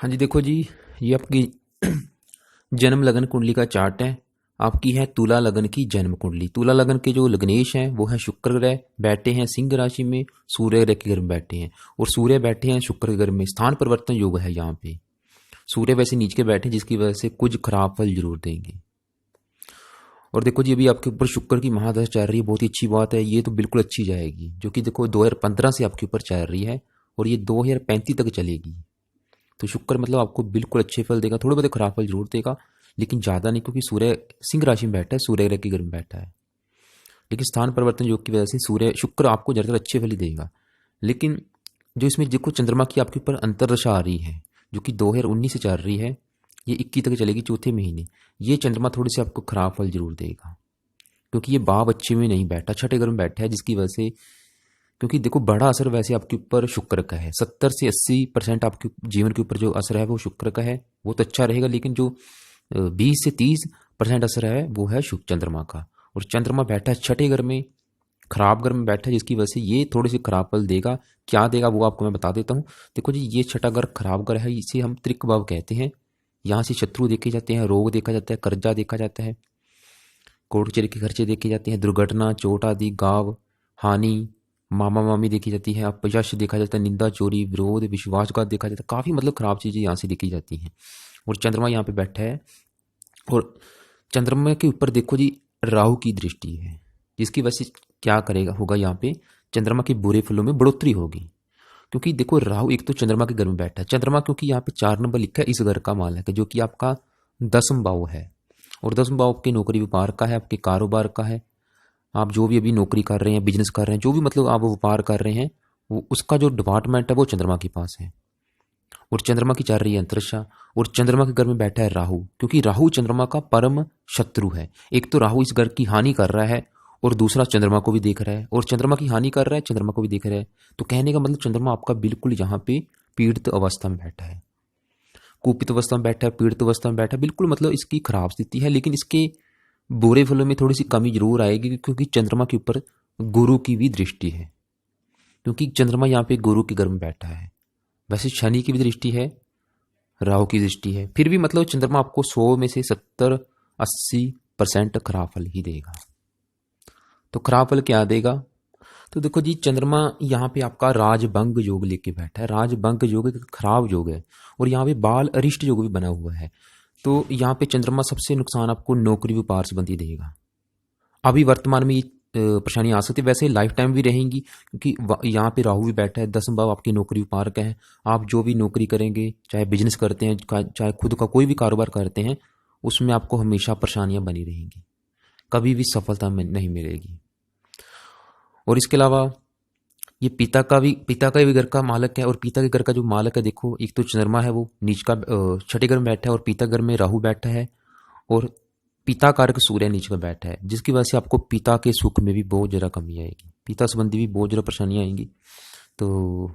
हाँ जी, देखो जी, ये आपकी जन्म लगन कुंडली का चार्ट है। आपकी है तुला लगन की जन्म कुंडली। तुला लगन के जो लग्नेश हैं वो है शुक्र ग्रह, बैठे हैं सिंह राशि में, सूर्य ग्रह के घर में बैठे हैं। और सूर्य बैठे हैं शुक्र के घर में, स्थान परिवर्तन योग है यहाँ पे। सूर्य वैसे नीच के बैठे हैं, जिसकी वजह से कुछ खराब फल जरूर देंगे। और देखो जी, अभी आपके ऊपर शुक्र की महादशा चल रही है, बहुत ही अच्छी बात है। ये तो बिल्कुल अच्छी जाएगी, जो कि देखो 2015 से आपके ऊपर चल रही है और ये 2035 तक चलेगी। तो शुक्र मतलब आपको बिल्कुल अच्छे फल देगा, थोड़े बहुत खराब फल जरूर देगा, लेकिन ज़्यादा नहीं, क्योंकि सूर्य सिंह राशि में बैठा है, सूर्य ग्रह के घर में बैठा है। लेकिन स्थान परिवर्तन योग की वजह से सूर्य शुक्र आपको ज़्यादातर अच्छे फल ही देगा। लेकिन जो इसमें देखो चंद्रमा की आपके ऊपर अंतर्दशा आ रही है, जो कि 2019 से चल रही है, ये 21 तक चलेगी, चौथे महीने। ये चंद्रमा थोड़ी सी आपको खराब फल जरूर देगा, क्योंकि ये भाव अच्छे में नहीं बैठा, छठे घर में बैठा है, जिसकी वजह से, क्योंकि देखो बड़ा असर वैसे आपके ऊपर शुक्र का है। 70 से 80% आपके जीवन के ऊपर जो असर है वो शुक्र का है, वो तो अच्छा रहेगा। लेकिन जो 20 से 30% असर है वो है शुक्र चंद्रमा का। और चंद्रमा बैठा है छठे घर में, खराब घर में बैठा है, जिसकी वजह से ये थोड़ी सी खराब फल देगा। क्या देगा वो आपको मैं बता देता हूँ। देखो जी, ये छठा घर खराब घर है, इसे हम त्रिक भाव कहते हैं। यहाँ से शत्रु देखे जाते हैं, रोग देखा जाता है, कर्जा देखा जाता है, कोर्ट कचहरी के खर्चे देखे जाते हैं, दुर्घटना, चोट आदि, गाँव हानि, मामा मामी देखी जाती है, अपयश देखा जाता है, निंदा, चोरी, विरोध, विश्वासघात देखा जाता है। काफ़ी मतलब खराब चीज़ें यहाँ से देखी जाती हैं। और चंद्रमा यहाँ पे बैठा है, और चंद्रमा के ऊपर देखो जी राहु की दृष्टि है, जिसकी वजह से क्या करेगा होगा यहाँ पे, चंद्रमा के बुरे फलों में बढ़ोतरी होगी। क्योंकि देखो राहु एक तो चंद्रमा के घर में बैठा है, चंद्रमा क्योंकि यहाँ पे 4 नंबर लिखा है, इस घर का मालक है, जो कि आपका 10म भाव है। और 10म भाव आपके नौकरी व्यापार का है, आपके कारोबार का है। आप जो भी अभी नौकरी कर रहे हैं, बिजनेस कर रहे हैं, जो भी मतलब आप व्यापार कर रहे हैं, वो उसका जो डिपार्टमेंट है वो चंद्रमा के पास है। और चंद्रमा की चल रही है अंतरिक्षा। और चंद्रमा के घर में बैठा है राहु, क्योंकि राहु चंद्रमा का परम शत्रु है। एक तो राहु इस घर की हानि कर रहा है, और दूसरा चंद्रमा को भी देख रहा है, और चंद्रमा की हानि कर रहा है, चंद्रमा को भी देख रहा है। तो कहने का मतलब चंद्रमा आपका बिल्कुल यहाँ पे पीड़ित अवस्था में बैठा है, कुपित अवस्था में बैठा है, पीड़ित अवस्था में बैठा है, बिल्कुल मतलब इसकी खराब स्थिति है। लेकिन इसके बुरे फलों में थोड़ी सी कमी जरूर आएगी, क्योंकि चंद्रमा के ऊपर गुरु की भी दृष्टि है, क्योंकि चंद्रमा यहाँ पे गुरु के घर में बैठा है। वैसे शनि की भी दृष्टि है, राहु की दृष्टि है, फिर भी मतलब चंद्रमा आपको 100 में से 70-80% खराब फल ही देगा। तो खराब फल क्या देगा? तो देखो जी, चंद्रमा यहाँ पे आपका राजभंग योग लेके बैठा है। राजभंग योग एक खराब योग है, और यहाँ पे बाल अरिष्ट योग भी बना हुआ है। तो यहाँ पे चंद्रमा सबसे नुकसान आपको नौकरी व्यापार संबंधी देगा। अभी वर्तमान में ये परेशानी आ सकती है, वैसे लाइफ टाइम भी रहेंगी, क्योंकि यहाँ पे राहु भी बैठा है, 10म भाव आपकी नौकरी व्यापार का है। आप जो भी नौकरी करेंगे, चाहे बिजनेस करते हैं, चाहे खुद का कोई भी कारोबार करते हैं, उसमें आपको हमेशा परेशानियां बनी रहेंगी, कभी भी सफलता में नहीं मिलेगी। और इसके अलावा ये पिता का भी घर का मालक है। और पिता के घर का जो मालक है, देखो एक तो चंद्रमा है, वो नीच का छठे घर में बैठा है, और पिता घर में राहु बैठा है, और पिता कारक सूर्य नीच में बैठा है, जिसकी वजह से आपको पिता के सुख में भी बहुत ज़्यादा कमी आएगी, पिता संबंधी भी बहुत ज़्यादा परेशानियाँ आएंगी। तो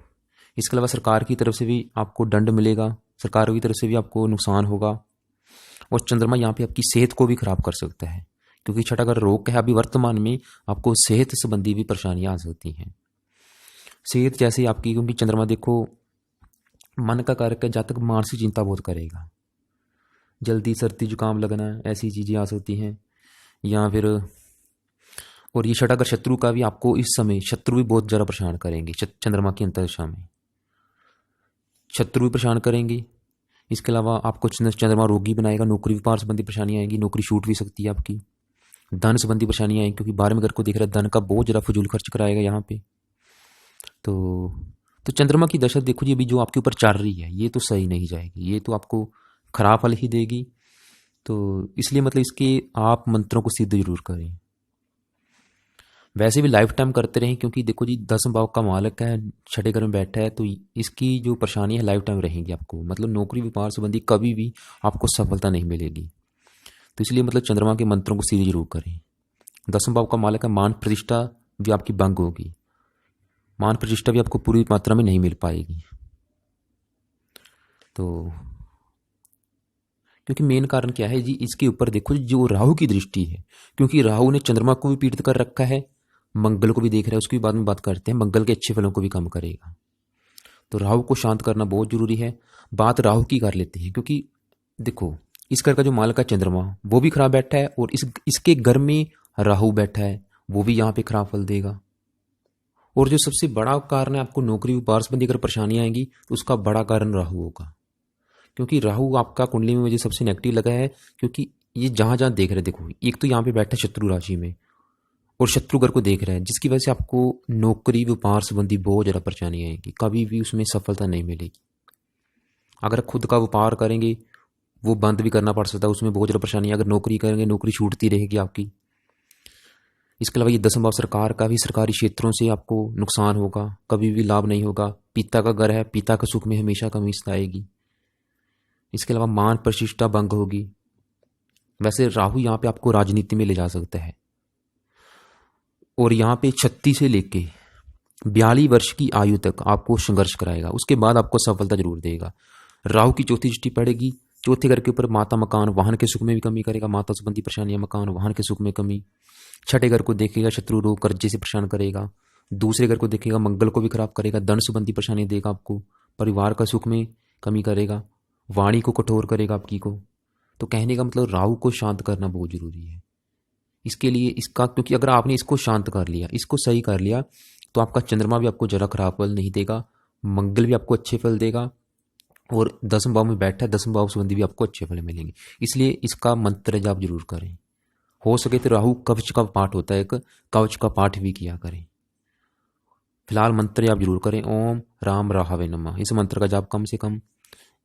इसके अलावा सरकार की तरफ से भी आपको दंड मिलेगा, सरकार की तरफ से भी आपको नुकसान होगा। और चंद्रमा यहाँ पे आपकी सेहत को भी खराब कर सकता है, क्योंकि छठा अगर रोग है, अभी वर्तमान में आपको सेहत संबंधी भी परेशानियाँ आ सकती हैं। सेहत जैसे आपकी, क्योंकि चंद्रमा देखो मन का कारक है, जहाँ तक मानसिक चिंता बहुत करेगा, जल्दी सर्दी जुकाम लगना, ऐसी चीज़ें आ सकती हैं। या फिर, और ये छठा अगर शत्रु का भी आपको इस समय शत्रु भी बहुत ज़्यादा परेशान करेंगे। चंद्रमा की अंतरिक्षा में शत्रु भी परेशान करेंगे। इसके अलावा आपको चंद्रमा रोगी बनाएगा, नौकरी व्यापार संबंधी परेशानी आएंगी, नौकरी छूट भी सकती है आपकी। धन संबंधी परेशानी आएंगी, क्योंकि 12वें घर को देख रहा है, धन का बहुत ज़्यादा फजूल खर्च कराएगा यहाँ पे। तो तो चंद्रमा की दशा देखो जी, अभी जो आपके ऊपर चल रही है, ये तो सही नहीं जाएगी, ये तो आपको खराब फल ही देगी। तो इसलिए मतलब इसके आप मंत्रों को सिद्ध जरूर करें, वैसे भी लाइफ टाइम करते रहें, क्योंकि देखो जी 10म भाव का मालक है, छठे घर में बैठा है, तो इसकी जो परेशानी है लाइफ टाइम रहेंगी आपको, मतलब नौकरी व्यापार संबंधी कभी भी आपको सफलता नहीं मिलेगी। तो इसलिए मतलब चंद्रमा के मंत्रों को सिद्ध जरूर करें। 10म भाव का मालक है, मान प्रतिष्ठा भी आपकी भंग होगी, मान प्रतिष्ठा भी आपको पूरी मात्रा में नहीं मिल पाएगी। तो क्योंकि मेन कारण क्या है जी, इसके ऊपर देखो जो राहु की दृष्टि है, क्योंकि राहु ने चंद्रमा को भी पीड़ित कर रखा है, मंगल को भी देख रहा है, उसकी बाद में बात करते हैं, मंगल के अच्छे फलों को भी कम करेगा। तो राहु को शांत करना बहुत जरूरी है। बात राहु की कर लेते हैं, क्योंकि देखो इस घर का जो मालिक है चंद्रमा वो भी खराब बैठा है, और इसके घर में राहु बैठा है, वो भी यहाँ पे खराब फल देगा। और जो सबसे बड़ा कारण है आपको नौकरी व्यापार संबंधी अगर परेशानी आएंगी तो उसका बड़ा कारण राहु होगा, क्योंकि राहु आपका कुंडली में मुझे सबसे नेगेटिव लगा है। क्योंकि ये जहां जहां देख रहे हैं, देखो एक तो यहाँ पे बैठा है शत्रु राशि में, और शत्रु घर को देख रहे हैं, जिसकी वजह से आपको नौकरी व्यापार संबंधी बहुत ज़्यादा परेशानी आएगी, कभी भी उसमें सफलता नहीं मिलेगी। अगर खुद का व्यापार करेंगे वो बंद भी करना पड़ सकता है, उसमें बहुत ज़्यादा परेशानी है। अगर नौकरी करेंगे नौकरी छूटती रहेगी आपकी। इसके अलावा ये 10वां भाव सरकार का भी, सरकारी क्षेत्रों से आपको नुकसान होगा, कभी भी लाभ नहीं होगा। पिता का घर है, पिता के सुख में हमेशा कमी आएगी। इसके अलावा मान प्रतिष्ठा भंग होगी। वैसे राहु यहाँ पे आपको राजनीति में ले जा सकता है, और यहाँ पे 36 से लेके 42 वर्ष की आयु तक आपको संघर्ष कराएगा, उसके बाद आपको सफलता जरूर देगा। राहु की चौथी दृष्टि पड़ेगी, चौथे घर के ऊपर माता मकान वाहन के सुख में भी कमी करेगा, माता संबंधी परेशानियां, मकान वाहन के सुख में कमी। छठे घर को देखेगा शत्रु रोग कर्जे से परेशान करेगा। दूसरे घर को देखेगा मंगल को भी खराब करेगा, धन संबंधी परेशानी देगा आपको, परिवार का सुख में कमी करेगा, वाणी को कठोर करेगा आपकी को। तो कहने का मतलब राहु को शांत करना बहुत जरूरी है। इसके लिए इसका, क्योंकि अगर आपने इसको शांत कर लिया, इसको सही कर लिया, तो आपका चंद्रमा भी आपको जरा खराब फल नहीं देगा, मंगल भी आपको अच्छे फल देगा, और 10वें भाव में बैठा है 10वें भाव संबंधी भी आपको अच्छे फल मिलेंगे। इसलिए इसका मंत्र जाप जरूर करें। हो सके तो राहु कवच का पाठ होता है, एक कवच का पाठ भी किया करें। फिलहाल मंत्र जाप जरूर करें, ओम राम राहवे नमः। इस मंत्र का जाप कम से कम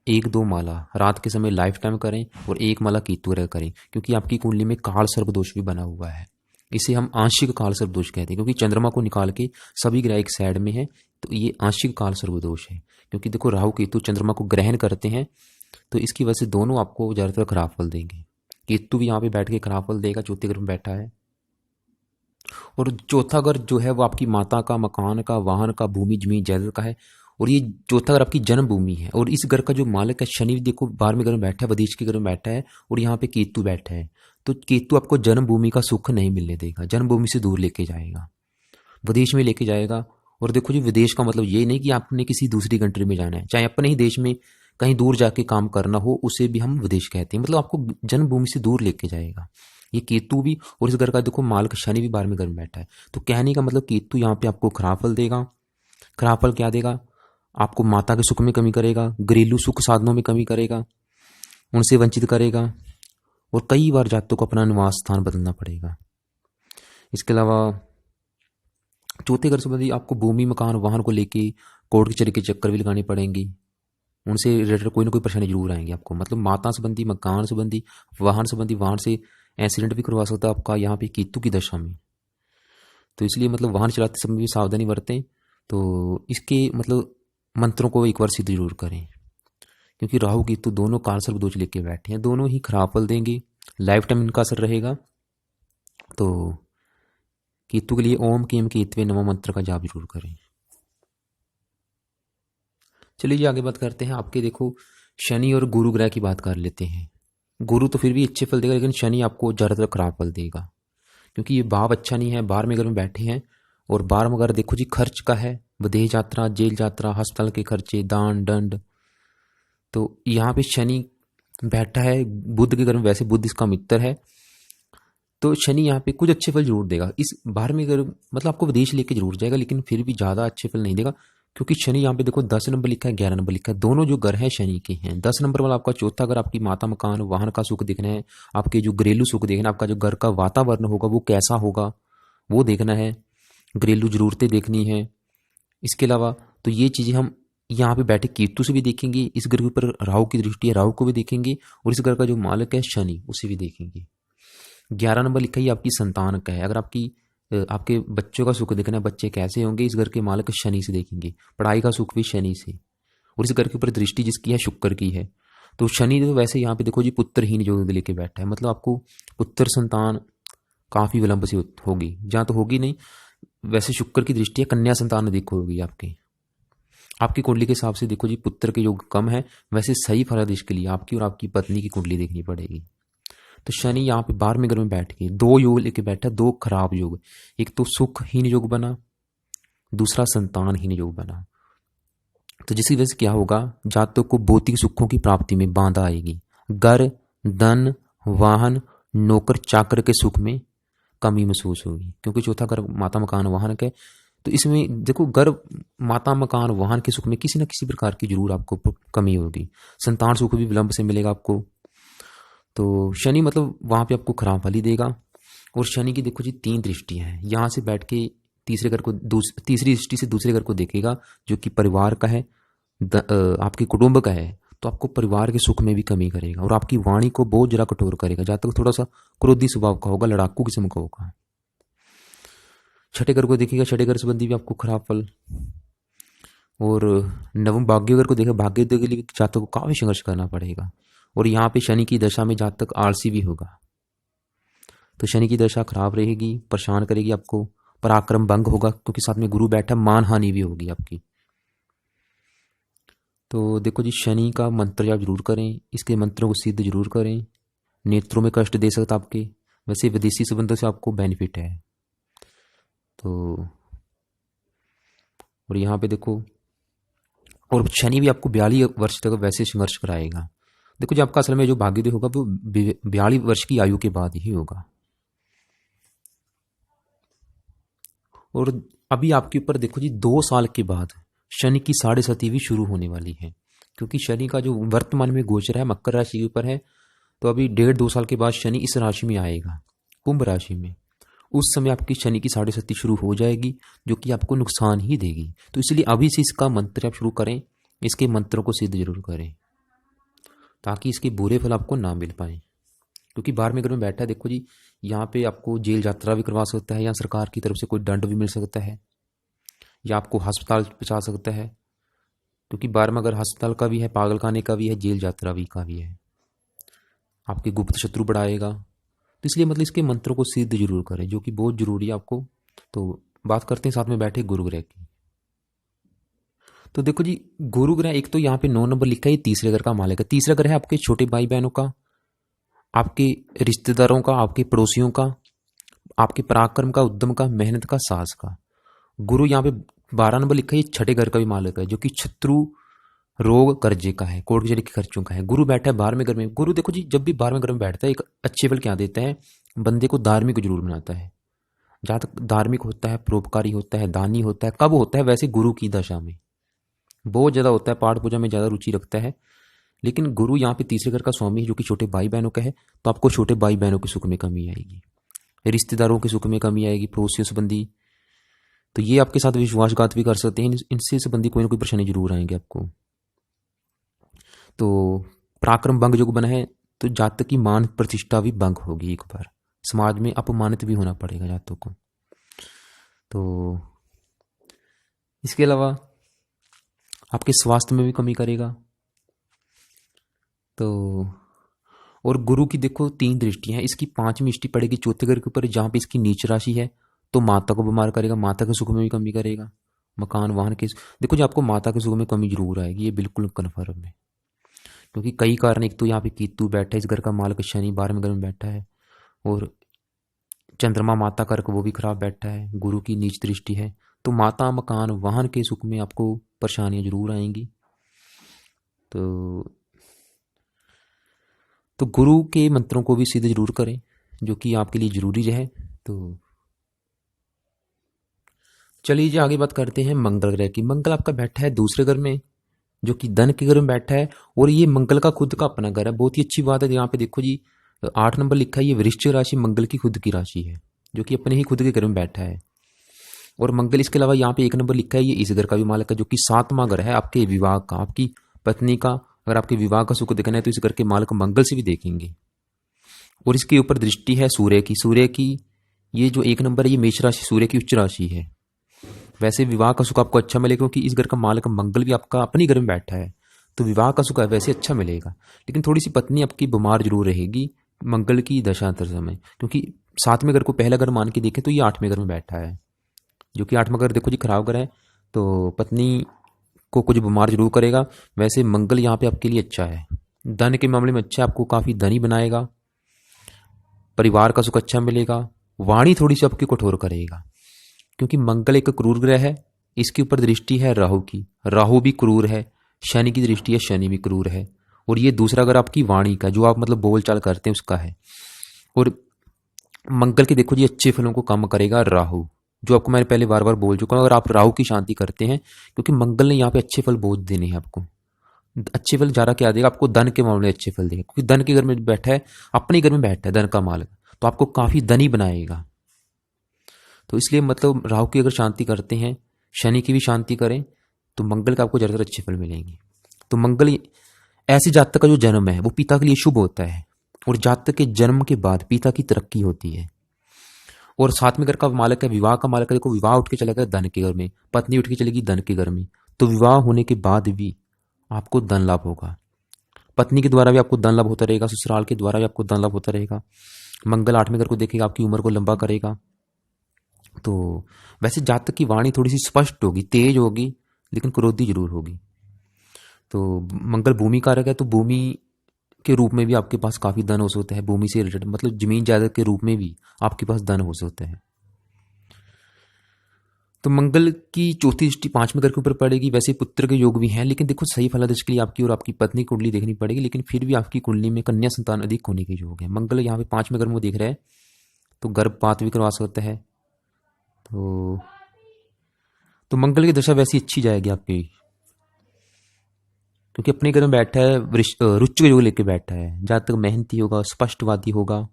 1-2 माला रात के समय लाइफ टाइम करें, और 1 माला कीतु ग्रह करें, क्योंकि आपकी कुंडली में काल सर्प दोष भी बना हुआ है। इसे हम आंशिक काल सर्प दोष कहते हैं, क्योंकि चंद्रमा को निकाल के सभी ग्रह एक साइड में है, तो ये आंशिक काल सर्प दोष है। क्योंकि देखो राहु केतु चंद्रमा को ग्रहण करते हैं, तो इसकी वजह से दोनों आपको ज्यादातर खराब फल देंगे। केतु भी यहाँ पे बैठ के खराब फल देगा, चौथे घर में बैठा है। और चौथा घर जो है वो आपकी माता का, मकान का, वाहन का, भूमि जमीन जायदाद का है। और ये चौथा घर आपकी जन्मभूमि है, और इस घर का जो मालिक है शनि, देखो 12वें घर में बैठा है, विदेश के घर में बैठा है, और यहाँ पे केतु बैठा है। तो केतु आपको जन्मभूमि का सुख नहीं मिलने देगा, जन्मभूमि से दूर लेके जाएगा, विदेश में लेके जाएगा। और देखो जी, विदेश का मतलब ये नहीं कि आपने किसी दूसरी कंट्री में जाना है, चाहे अपने ही देश में कहीं दूर जाके काम करना हो, उसे भी हम विदेश कहते हैं। मतलब आपको जन्मभूमि से दूर लेके जाएगा ये केतु भी। और इस घर का देखो मालिक शनि भी 12वें घर में बैठा है। तो कहने का मतलब केतु यहाँ पे आपको खराब फल देगा। खराब फल क्या देगा? आपको माता के सुख में कमी करेगा, घरेलू सुख साधनों में कमी करेगा, उनसे वंचित करेगा, और कई बार जातकों को अपना निवास स्थान बदलना पड़ेगा। इसके अलावा चौथे घर संबंधी आपको भूमि मकान वाहन को लेके कोर्ट कचहरी के चक्कर भी लगाने पड़ेंगे, उनसे रिलेटेड कोई ना कोई परेशानी जरूर आएंगी आपको। मतलब माता संबंधी, मकान संबंधी, वाहन संबंधी, वाहन से एक्सीडेंट भी करवा सकता है आपका यहाँ पे केतु की दशा में। तो इसलिए मतलब वाहन चलाते समय भी सावधानी बरतें। तो इसके मतलब मंत्रों को एक बार सिद्ध जरूर करें, क्योंकि राहु केतु दोनों काल सर्प दोष लेके बैठे हैं, दोनों ही खराब फल देंगे, लाइफ टाइम इनका असर रहेगा। तो केतु के लिए ओम केम केतवे नमः मंत्र का जाप जरूर करें। चलिए जी आगे बात करते हैं। आपके देखो शनि और गुरु ग्रह की बात कर लेते हैं। गुरु तो फिर भी अच्छे फल देगा, लेकिन शनि आपको ज़्यादातर खराब फल देगा, क्योंकि ये भाव अच्छा नहीं है, 12वें घर में बैठे हैं। और 12वां घर देखो जी खर्च का है, विदेश यात्रा, जेल यात्रा, अस्पताल के खर्चे, दान दंड। तो यहाँ पे शनि बैठा है बुध के घर में, वैसे बुध इसका मित्र है, तो शनि यहाँ पे कुछ अच्छे फल जरूर देगा। इस 12वें घर मतलब आपको विदेश लेके जरूर जाएगा, लेकिन फिर भी ज़्यादा अच्छे फल नहीं देगा, क्योंकि शनि यहाँ पे देखो 10 नंबर लिखा है, 11 नंबर लिखा है, दोनों जो घर है शनि के हैं। 10 नंबर वाला आपका चौथा घर, आपकी माता मकान वाहन का सुख देखना है, आपके जो घरेलू सुख देखना है, आपका जो घर का वातावरण होगा वो कैसा होगा वो देखना है, घरेलू जरूरतें देखनी है। इसके अलावा तो ये चीज़ें हम यहाँ पे बैठे केतु से भी देखेंगे, इस घर के ऊपर राहु की दृष्टि है, राहु को भी देखेंगे, और इस घर का जो मालिक है शनि उसे भी देखेंगे। 11 नंबर लिखा है आपकी संतान का है, अगर आपके बच्चों का सुख देखना है, बच्चे कैसे होंगे, इस घर के मालिक शनि से देखेंगे, पढ़ाई का सुख भी शनि से। और इस घर के ऊपर दृष्टि जिसकी है शुक्र की है। तो शनि तो वैसे यहाँ पे देखो जी पुत्रहीन योग लेके बैठा है, मतलब आपको पुत्र संतान काफी विलंब से होगी, जहाँ तो होगी नहीं, वैसे शुक्र की दृष्टि है, कन्या संतान अधिक होगी आपकी कुंडली के हिसाब से। देखो जी पुत्र के योग कम है, वैसे सही फलादेश के लिए आपकी और आपकी पत्नी की कुंडली देखनी पड़ेगी। तो शनि यहाँ पे 12वें घर में बैठ के 2 योग लेके बैठा, 2 खराब योग, एक तो सुखहीन योग बना, दूसरा संतानहीन योग बना। तो जिसकी वजह से क्या होगा, जातक को भौतिक सुखों की प्राप्ति में बाधा आएगी। घर, धन, वाहन, नौकर चाकर के सुख में कमी महसूस होगी, क्योंकि चौथा घर माता मकान वाहन का है। तो इसमें देखो, घर माता मकान वाहन के सुख में किसी न किसी प्रकार की जरूर आपको कमी होगी। संतान सुख भी विलंब से मिलेगा आपको। तो शनि मतलब वहां पे आपको खराब फल ही देगा। और शनि की देखो जी 3 दृष्टियां हैं। यहाँ से बैठ के तीसरे घर को तीसरी दृष्टि से दूसरे घर को देखेगा, जो कि परिवार का है, आपके कुटुंब का है। तो आपको परिवार के सुख में भी कमी करेगा और आपकी वाणी को बहुत जरा कठोर करेगा। जहां तक थोड़ा सा क्रोधी स्वभाव का होगा, लड़ाकू किस्म का होगा। छठे घर को देखेगा, छठे घर संबंधी भी आपको खराब फल। और नवम भाग्य घर को देखा, भाग्य के लिए जातक को काफी संघर्ष करना पड़ेगा। और यहाँ पे शनि की दशा में जातक आलसी भी होगा। तो शनि की दशा खराब रहेगी, परेशान करेगी आपको। पराक्रम भंग होगा, क्योंकि साथ में गुरु बैठा, मान हानि भी होगी आपकी। तो देखो जी, शनि का मंत्र आप जरूर करें, इसके मंत्रों को सिद्ध जरूर करें। नेत्रों में कष्ट दे सकता आपके, वैसे विदेशी संबंधों से आपको बेनिफिट है। तो और यहाँ पे देखो, और शनि भी आपको 42 वर्ष तक वैसे संघर्ष कराएगा। देखो जी, आपका असल में जो भाग्योदय होगा वो 42 वर्ष की आयु के बाद ही होगा। और अभी आपके ऊपर देखो जी, 2 साल के बाद शनि की 7.5वीं शुरू होने वाली है, क्योंकि शनि का जो वर्तमान में गोचर है मकर राशि के ऊपर है। तो अभी 1.5-2 साल के बाद शनि इस राशि में आएगा, कुंभ राशि में। उस समय आपकी शनि की 7.5वीं शुरू हो जाएगी, जो कि आपको नुकसान ही देगी। तो इसलिए अभी से इसका मंत्र आप शुरू करें, इसके मंत्रों को सिद्ध जरूर करें, ताकि इसके बुरे फल आपको ना मिल पाए। क्योंकि 12वें घर में बैठा है, देखो जी, यहाँ पे आपको जेल यात्रा भी करवा सकता है, या सरकार की तरफ से कोई दंड भी मिल सकता है, या आपको अस्पताल पहुंचा सकता है। क्योंकि 12वां घर अस्पताल का भी है, पागलखाने का भी है, जेल यात्रा भी का भी है। आपके गुप्त शत्रु बढ़ाएगा। तो इसलिए मतलब इसके मंत्रों को सिद्ध जरूर करें, जो कि बहुत जरूरी है आपको। तो बात करते हैं साथ में बैठे गुरु ग्रह की। तो देखो जी, गुरु ग्रह एक तो यहाँ पे 9 नंबर लिखा है, ये तीसरे घर का मालिक है। तीसरा घर है आपके छोटे भाई बहनों का, आपके रिश्तेदारों का, आपके पड़ोसियों का, आपके पराक्रम का, उद्यम का, मेहनत का, साहस का। गुरु यहाँ पे 12 नंबर लिखा है, ये छठे घर का भी मालिक है, जो कि शत्रु, रोग, कर्जे का है, कोर्ट कचहरी के खर्चों का है। गुरु बैठा है 12वें घर में। गुरु देखो जी, जब भी 12वें घर में बैठता है, एक अच्छे फल क्या देता है, बंदे को धार्मिक जरूर बनाता है। जहां तक धार्मिक होता है, परोपकारी होता है, दानी होता है, कब होता है, वैसे गुरु की दशा में बहुत ज्यादा होता है, पाठ पूजा में ज्यादा रुचि रखता है। लेकिन गुरु यहाँ पे तीसरे घर का स्वामी है, जो कि छोटे भाई बहनों का है। तो आपको छोटे भाई बहनों के सुख में कमी आएगी, रिश्तेदारों के सुख में कमी आएगी, पड़ोसियों संबंधी। तो ये आपके साथ विश्वासघात भी कर सकते हैं, इनसे संबंधी कोई ना कोई परेशानी जरूर आएंगे आपको। तो पराक्रम भंग जो बना है, तो जातक की मान प्रतिष्ठा भी भंग होगी, एक बार समाज में अपमानित भी होना पड़ेगा जातक को। तो इसके अलावा आपके स्वास्थ्य में भी कमी करेगा। तो और गुरु की देखो 3 दृष्टियां हैं, इसकी 5वीं दृष्टि पड़ेगी चौथे घर के ऊपर, जहां पे इसकी नीच राशि है। तो माता को बीमार करेगा, माता के सुख में भी कमी करेगा। मकान वाहन के देखो जी, आपको माता के सुख में कमी जरूर आएगी, ये बिल्कुल कन्फर्म है। क्योंकि कई कारण, एक तो यहाँ पे केतु बैठा है, इस घर का मालिक शनि 12वें घर में बैठा है, और चंद्रमा माता कर्क वो भी खराब बैठा है, गुरु की नीच दृष्टि है। तो माता, मकान, वाहन के सुख में आपको परेशानियां जरूर आएंगी। तो गुरु के मंत्रों को भी सिद्ध जरूर करें, जो कि आपके लिए जरूरी है। तो चलिए जी, आगे बात करते हैं मंगल ग्रह की। मंगल आपका बैठा है दूसरे घर में, जो कि धन के घर में बैठा है। और ये मंगल का खुद का अपना घर है, बहुत ही अच्छी बात है। यहाँ पे देखो जी, 8 नंबर लिखा है, ये वृश्चिक राशि मंगल की खुद की राशि है, जो कि अपने ही खुद के घर में बैठा है। और मंगल इसके अलावा यहाँ पे 1 नंबर लिखा है, ये इस घर का भी मालिक है, जो कि 7वां घर है आपके विवाह का, आपकी पत्नी का। अगर आपके विवाह का सुख देखना है, तो इस घर के मालिक मंगल से भी देखेंगे। और इसके ऊपर दृष्टि है सूर्य की। सूर्य की ये जो 1 नंबर है, ये मेष राशि सूर्य की उच्च राशि है। वैसे विवाह का सुख आपको अच्छा मिलेगा, क्योंकि इस घर का मालिक मंगल भी आपका अपनी घर में बैठा है। तो विवाह का सुख वैसे अच्छा मिलेगा। लेकिन थोड़ी सी पत्नी आपकी बीमार जरूर रहेगी मंगल की दशांतर समय, क्योंकि 7वें घर को पहला घर मान के देखें तो ये 8वें घर में बैठा है, जो कि 8वां घर देखो जी खराब घर है। तो पत्नी को कुछ बीमार जरूर करेगा। वैसे मंगल यहाँ पे आपके लिए अच्छा है, धन के मामले में अच्छा है, आपको काफी धनी बनाएगा, परिवार का सुख अच्छा मिलेगा। वाणी थोड़ी सी आपकी कठोर करेगा, क्योंकि मंगल एक क्रूर ग्रह है, इसके ऊपर दृष्टि है राहु की, राहु भी क्रूर है। शनि की दृष्टि है, शनि भी क्रूर है। और ये दूसरा घर आपकी वाणी का, जो आप मतलब बोल चाल करते हैं उसका है। और मंगल के देखो जी अच्छे फलों को कम करेगा राहु, जो आपको मैंने पहले बार बार बोल चुका हूँ। अगर आप राहु की शांति करते हैं, क्योंकि मंगल ने यहाँ पे अच्छे फल बहुत देने हैं आपको। अच्छे फल ज्यादा क्या देगा आपको, धन के मामले में अच्छे फल देगा, क्योंकि धन के घर में बैठा है, अपने घर में बैठा है धन का मालिक, तो आपको काफी धनी बनाएगा। तो इसलिए मतलब राहु की अगर शांति करते हैं, शनि की भी शांति करें, तो मंगल का आपको ज्यादातर अच्छे फल मिलेंगे। तो मंगल ऐसे जातक का जो जन्म है वो पिता के लिए शुभ होता है, और जातक के जन्म के बाद पिता की तरक्की होती है। और सातवें घर का मालिक है, विवाह का मालिक है। देखो विवाह उठ के चला गया धन के घर में, पत्नी उठ के चलेगी धन के घर में, तो विवाह होने के बाद भी आपको धन लाभ होगा। पत्नी के द्वारा भी आपको धन लाभ होता रहेगा, ससुराल के द्वारा भी आपको धन लाभ होता रहेगा। मंगल आठवें घर को देखेगा, आपकी उम्र को लंबा करेगा। तो वैसे जातक की वाणी थोड़ी सी स्पष्ट होगी, तेज होगी, लेकिन क्रोधी जरूर होगी। तो मंगल भूमि कारक है, तो भूमि के रूप में भी आपके पास काफी धन हो सकता है। भूमि से रिलेटेड मतलब जमीन जायदाद के रूप में भी आपके पास धन हो सकता है। तो मंगल की चौथी दृष्टि पांचवें घर के ऊपर पड़ेगी। वैसे पुत्र के योग भी हैं, लेकिन देखो सही फलादेश के लिए आपकी और आपकी पत्नी कुंडली देखनी पड़ेगी, लेकिन फिर भी आपकी कुंडली में कन्या संतान अधिक होने के योग है। मंगल यहाँ पे पांचवें घर में देख रहा है, तो गर्भपात भी करवा सकता है। तो मंगल की दशा वैसी अच्छी जाएगी आपकी, क्योंकि अपने घर में बैठा है, रुच्च योग लेके बैठा है। जहाँ तक मेहनती होगा, स्पष्टवादी होगा,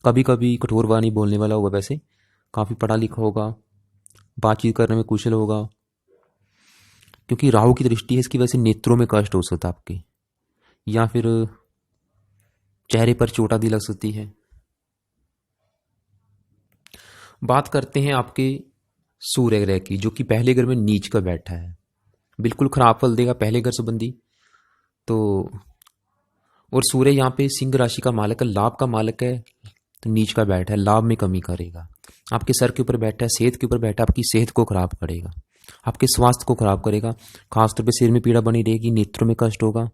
कभी कभी कठोर वाणी बोलने वाला होगा, वैसे काफी पढ़ा लिखा होगा, बातचीत करने में कुशल होगा। क्योंकि राहु की दृष्टि है, इसकी वजह से नेत्रों में कष्ट हो सकता है आपके, या फिर चेहरे पर चोट आदि लग सकती है। बात करते हैं आपके सूर्य ग्रह की, जो कि पहले घर में नीच का बैठा है। बिल्कुल खराब फल देगा पहले घर संबंधी। तो और सूर्य यहाँ पे सिंह राशि का मालिक है, लाभ का मालिक है, तो नीच का बैठा है, लाभ में कमी करेगा। आपके सर के ऊपर बैठा है, सेहत के ऊपर बैठा है, आपकी सेहत को खराब करेगा, आपके स्वास्थ्य को खराब करेगा। खासतौर पे सिर में पीड़ा बनी रहेगी, नेत्रों में कष्ट होगा।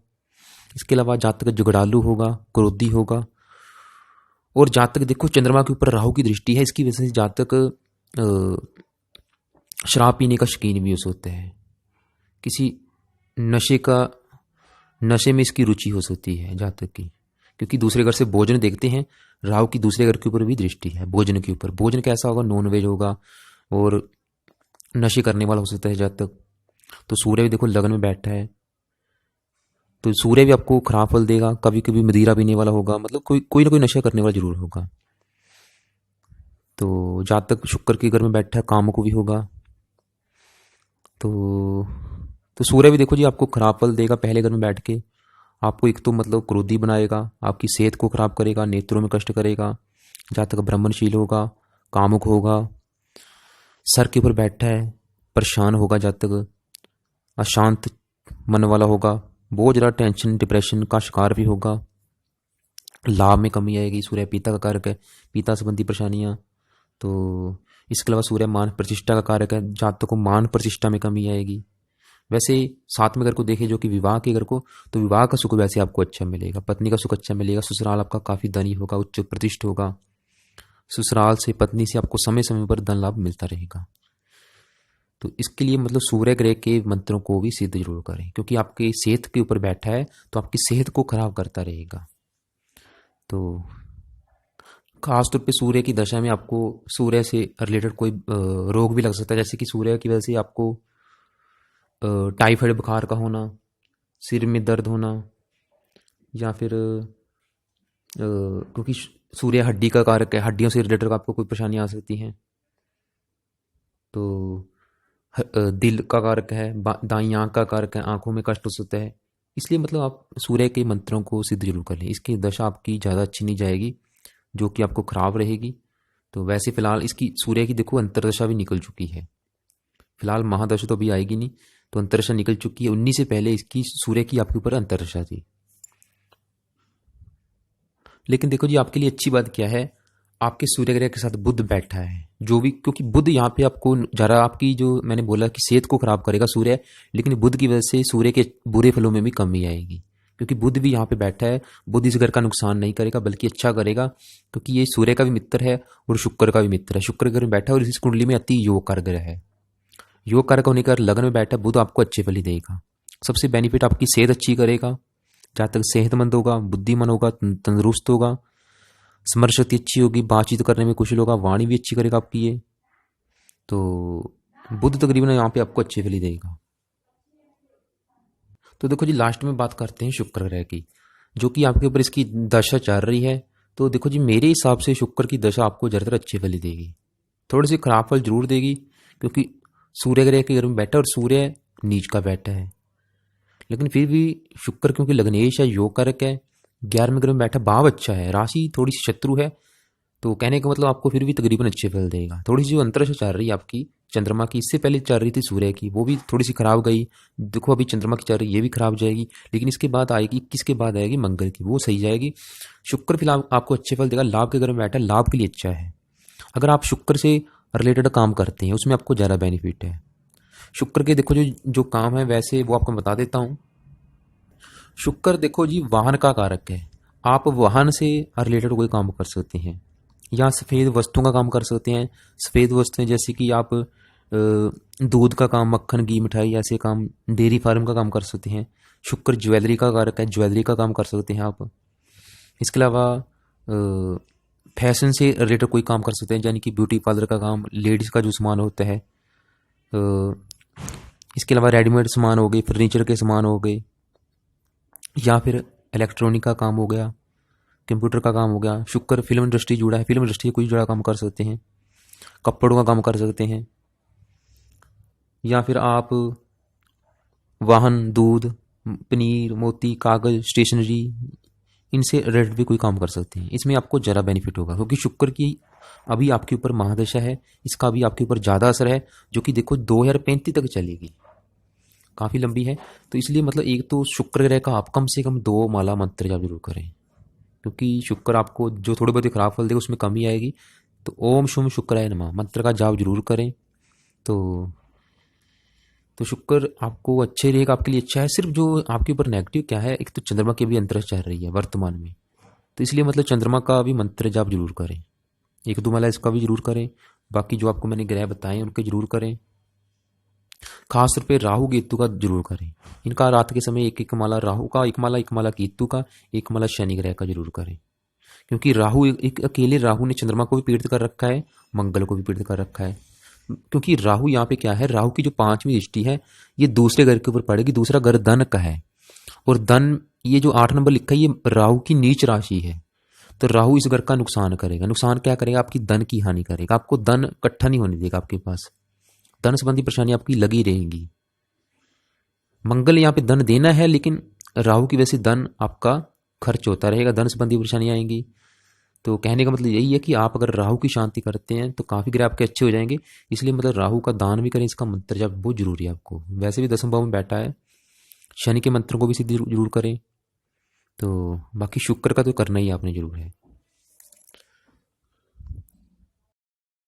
इसके अलावा जातक जुगड़ालू होगा, क्रोधी होगा। और जातक देखो चंद्रमा के ऊपर राहु की दृष्टि है, इसकी वजह से जातक शराब पीने का शौकीन भी हो सकते हैं। किसी नशे में इसकी रुचि हो सकती है जातक की, क्योंकि दूसरे घर से भोजन देखते हैं। राहु की दूसरे घर के ऊपर भी दृष्टि है, भोजन के ऊपर। भोजन कैसा होगा, नॉनवेज होगा, और नशे करने वाला हो सकता है जातक। तो सूर्य भी देखो लग्न में बैठा है, तो सूर्य भी आपको खराब फल देगा। कभी कभी मदिरा पीने वाला होगा, मतलब कोई ना कोई नशा करने वाला जरूर होगा। तो जातक शुक्र के घर में बैठा है, काम को भी होगा। तो सूर्य भी देखो जी आपको खराब फल देगा पहले घर में बैठ के। आपको एक तो मतलब क्रोधी बनाएगा, आपकी सेहत को खराब करेगा, नेत्रों में कष्ट करेगा। जातक ब्राह्मणशील होगा, कामुक होगा, सर के ऊपर बैठा है, परेशान होगा जातक, अशांत मन वाला होगा, बहुत ज़्यादा टेंशन डिप्रेशन का शिकार भी होगा। लाभ में कमी आएगी। सूर्य पिता का कारक है, पिता संबंधी परेशानियां। तो इसके अलावा सूर्य मान प्रतिष्ठा का कारक है, जातक को मान प्रतिष्ठा में कमी आएगी। वैसे सातवें घर को देखें, जो कि विवाह के घर को, तो विवाह का सुख वैसे आपको अच्छा मिलेगा, पत्नी का सुख अच्छा मिलेगा। ससुराल आपका काफी धनी होगा, उच्च प्रतिष्ठ होगा। ससुराल से, पत्नी से आपको समय समय पर धन लाभ मिलता रहेगा। तो इसके लिए मतलब सूर्य ग्रह के मंत्रों को भी सिद्ध जरूर करें, क्योंकि आपकी सेहत के ऊपर बैठा है, तो आपकी सेहत को खराब करता रहेगा। तो खासतौर पे सूर्य की दशा में आपको सूर्य से रिलेटेड कोई रोग भी लग सकता है, जैसे कि सूर्य की वजह से आपको टाइफाइड बुखार का होना, सिर में दर्द होना, या फिर क्योंकि सूर्य हड्डी का कारक है, हड्डियों से रिलेटेड आपको कोई परेशानी आ सकती है। तो दिल का कारक है, दाईं आंख का कारक है, आंखों में कष्ट हो सकता है। इसलिए मतलब आप सूर्य के मंत्रों को सिद्ध जरूर कर लें। इसकी दशा आपकी ज़्यादा अच्छी नहीं जाएगी, जो कि आपको खराब रहेगी। तो वैसे फिलहाल इसकी सूर्य की देखो अंतरदशा भी निकल चुकी है, फिलहाल महादशा तो अभी आएगी नहीं, तो अंतरदशा निकल चुकी है। 19 से पहले इसकी सूर्य की आपके ऊपर अंतरदशा थी। लेकिन देखो जी आपके लिए अच्छी बात क्या है, आपके सूर्य ग्रह के साथ बुध बैठा है, जो भी, क्योंकि बुध यहाँ पे आपको जरा आपकी जो मैंने बोला कि सेहत को खराब करेगा सूर्य, लेकिन बुध की वजह से सूर्य के बुरे फलों में भी कमी आएगी, क्योंकि बुध भी यहाँ पे बैठा है। बुध इस घर का नुकसान नहीं करेगा, बल्कि अच्छा करेगा, क्योंकि ये सूर्य का भी मित्र है और शुक्र का भी मित्र है। शुक्र घर में बैठा है और इस कुंडली में अति योग कार ग्रह है। योग कारक होने का लग्न में बैठा बुध आपको अच्छे फल ही देगा। सबसे बेनिफिट आपकी सेहत अच्छी करेगा, जहाँ तक सेहतमंद होगा, बुद्धिमान होगा, तंदुरुस्त होगा, स्मरण शक्ति अच्छी होगी, बातचीत करने में कुशल होगा, वाणी भी अच्छी करेगा आपकी ये। तो बुध तकरीबन यहाँ पे आपको अच्छे फल ही देगा। तो देखो जी लास्ट में बात करते हैं शुक्र ग्रह की, जो कि आपके ऊपर इसकी दशा चल रही है। तो देखो जी मेरे हिसाब से शुक्र की दशा आपको ज़्यादातर अच्छे फल ही देगी, थोड़ी सी खराब फल जरूर देगी, क्योंकि सूर्य ग्रह के घर में बैठा और सूर्य नीच का बैठा है। लेकिन फिर भी शुक्र क्योंकि लग्नेश है, योग कारक है, 11वें घर में बैठा, भाव अच्छा है, राशि थोड़ी सी शत्रु है, तो कहने का मतलब आपको फिर भी तकरीबन अच्छे फल देगा। थोड़ी सी जो अंतरदशा चल रही है आपकी चंद्रमा की, इससे पहले चल रही थी सूर्य की, वो भी थोड़ी सी खराब गई। देखो अभी चंद्रमा की चल रही है, ये भी खराब जाएगी, लेकिन इसके बाद आएगी, किसके बाद आएगी, मंगल की, वो सही जाएगी। शुक्र फिलहाल आपको अच्छे फल देगा, लाभ के घर में बैठा है, लाभ के लिए अच्छा है। अगर आप शुक्र से रिलेटेड काम करते हैं उसमें आपको ज़्यादा बेनिफिट है। शुक्र के देखो जो जो काम है वैसे वो आपको बता देता हूँ। शुक्र देखो जी वाहन का कारक है, आप वाहन से रिलेटेड कोई काम कर सकते हैं, या सफ़ेद वस्तुओं का काम कर सकते हैं। सफ़ेद वस्तुएं जैसे कि आप दूध का काम, मक्खन घी मिठाई ऐसे काम, डेयरी फार्म का काम कर सकते हैं। शुक्र ज्वेलरी का कारक है, ज्वेलरी का काम कर सकते हैं आप। इसके अलावा फैशन से रिलेटेड कोई काम कर सकते हैं, यानी कि ब्यूटी पार्लर का काम, लेडीज़ का जो सामान होता है। इसके अलावा रेडीमेड सामान हो गए, फर्नीचर के सामान हो गए, या फिर इलेक्ट्रॉनिक का काम हो गया, कंप्यूटर का काम हो गया। शुक्र फिल्म इंडस्ट्री जुड़ा है, फिल्म इंडस्ट्री से कोई जुड़ा काम कर सकते हैं, कपड़ों का काम कर सकते हैं, या फिर आप वाहन, दूध, पनीर, मोती, कागज, स्टेशनरी, इनसे रिलेटेड भी कोई काम कर सकते हैं। इसमें आपको ज़रा बेनिफिट होगा, क्योंकि शुक्र की अभी आपके ऊपर महादशा है, इसका अभी आपके ऊपर ज़्यादा असर है, जो कि देखो 2035 तक चलेगी, काफ़ी लंबी है। तो इसलिए मतलब एक तो शुक्र ग्रह का आप कम से कम 2 माला मंत्र जाप जरूर करें, क्योंकि शुक्र आपको जो थोड़े बहुत खराब फल देगा उसमें कमी आएगी। तो ओम शुम शुक्राय नमः मंत्र का जाप जरूर करें। तो शुक्र आपको अच्छे रहेगा, आपके लिए अच्छा है। सिर्फ जो आपके ऊपर नेगेटिव क्या है, एक तो चंद्रमा की भी अंतरदशा चल रही है वर्तमान में, तो इसलिए मतलब चंद्रमा का भी मंत्र जाप जरूर करें, 1-2 माला इसका भी जरूर करें। बाकी जो आपको मैंने ग्रह बताए उनके जरूर करें, खासतौर पे राहु केतु का जरूर करें। इनका रात के समय एक एक माला राहु का, एक माला केतु का, एक माला शनि ग्रह का जरूर करें, क्योंकि राहु एक अकेले राहु ने चंद्रमा को भी पीड़ित कर रखा है, मंगल को भी पीड़ित कर रखा है। क्योंकि राहु यहाँ पे क्या है, राहु की जो 5वीं दृष्टि है ये दूसरे घर के ऊपर पड़ेगी, दूसरा घर धन का है, और धन ये जो 8 नंबर लिखा है ये राहु की नीच राशि है। तो राहु इस घर का नुकसान करेगा। नुकसान क्या करेगा, आपकी धन की हानि करेगा, आपको धन इकट्ठा नहीं होने देगा, आपके पास धन संबंधी परेशानी आपकी लगी रहेगी। मंगल यहाँ पे धन देना है, लेकिन राहु की वजह से धन आपका खर्च होता रहेगा, धन संबंधी परेशानी आएंगी। तो कहने का मतलब यही है कि आप अगर राहु की शांति करते हैं तो काफ़ी ग्रह आपके अच्छे हो जाएंगे। इसलिए मतलब राहु का दान भी करें, इसका मंत्र जाप बहुत जरूरी है आपको। वैसे भी 10वें भाव में बैठा है, शनि के मंत्रों को भी सिद्ध जरूर करें। तो बाकी शुक्र का तो करना ही आपने जरूर है।